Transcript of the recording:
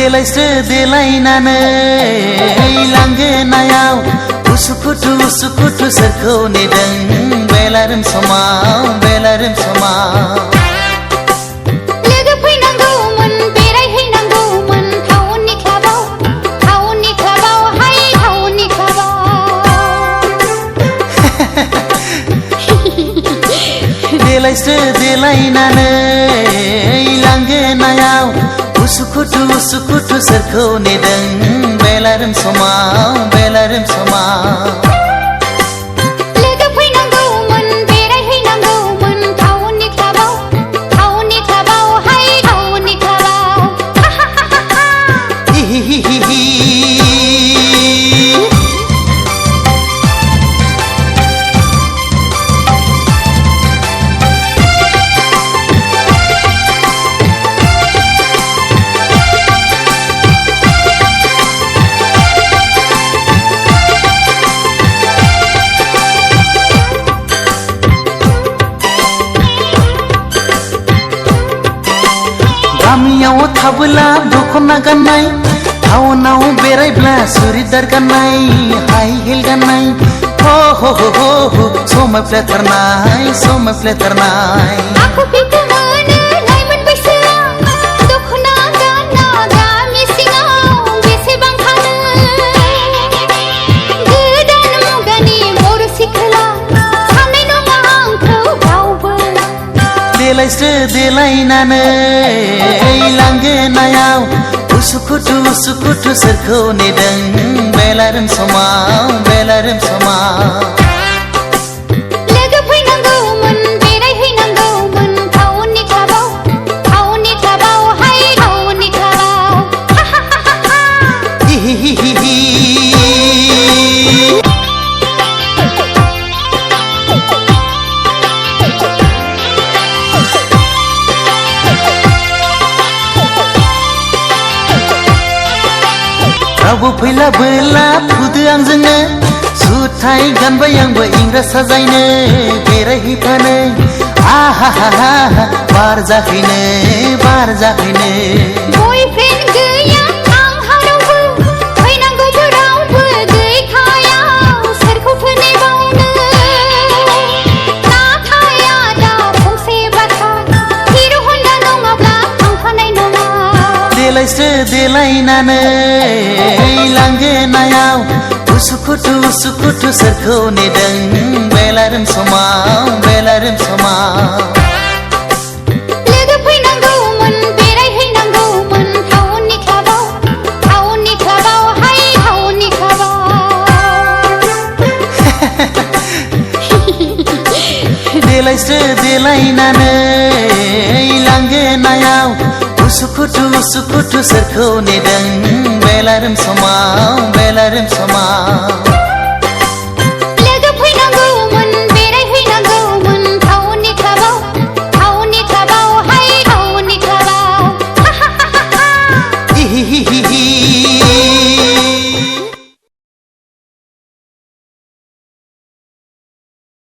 देलायस्रो देलायनानै लांगोनायाव उसुखुथु सोरखौ नेदों बेलारोम समाव बेलारोम समाव लोगो फैनांगौमोन बेरायहैनांगौमोन टाउननि क्लाबाव हाय टाउननि क्लाबाव देलायस्रो देलायनानै लांगोनायाव उसुखुथु सोरखौ नेदों बेलारोम समाव बेलारोम समाव लोगो फैनांगौमोन बेरायहैनांगौमोन टाउननि क्लाबाव हाय टाउननि क्लाबाव गामियाव थाबोला दखना गाननाय टाउनाव बेरायब्ला सुरिदार गाननाय हाई हिल गाननाय हो हो हो हो समायफ्लेथारनाय आखु फिखु मोनो लाइमोन बैसोआ दखना गानना गामि सिङाव बेसेबां थानो गोदान मुगानि बर' सिख्ला साननाय नङा आंखौ रावबो देलायस्रो देलायनानै लांगोनायाव उसुखुथु सोरखौ नेदों बेलारोम समाव बेलारोम समाव लोगो फैनांगौमोन बेरायहैनांगौमोन टाउननि क्लाबाव हाय टाउननि क्लाबाव रावबो फैला बोला फुदो आंजोंनो जुथाय गानबाय आंबो इंराज साजायनो बेरायहैफानो आहा हा हा बार जाफैनो बयफ्रेन्ड गैया आंहा रावबो फैनांगौबो रावबो गैखाया सोरखौथो नेबावनो नाथाय आदा फंसे बाथ्रा हिर' हन्डा नङाब्ला थांफानाय नङा देलायस्रो देलायनानै लांगोनायाव उसुखुथु सोरखौ नेदों बेलारोम समाव बेलारोम समाव लोगो फैनांगौमोन बेरायहैनांगौमोन टाउननि क्लाबाव हाय टाउननि क्लाबाव देलायस्रो देलायनानै लांगोनायाव उसुखुथु सोरखौ नेदों बेलारोम समाव बेलारोम समाव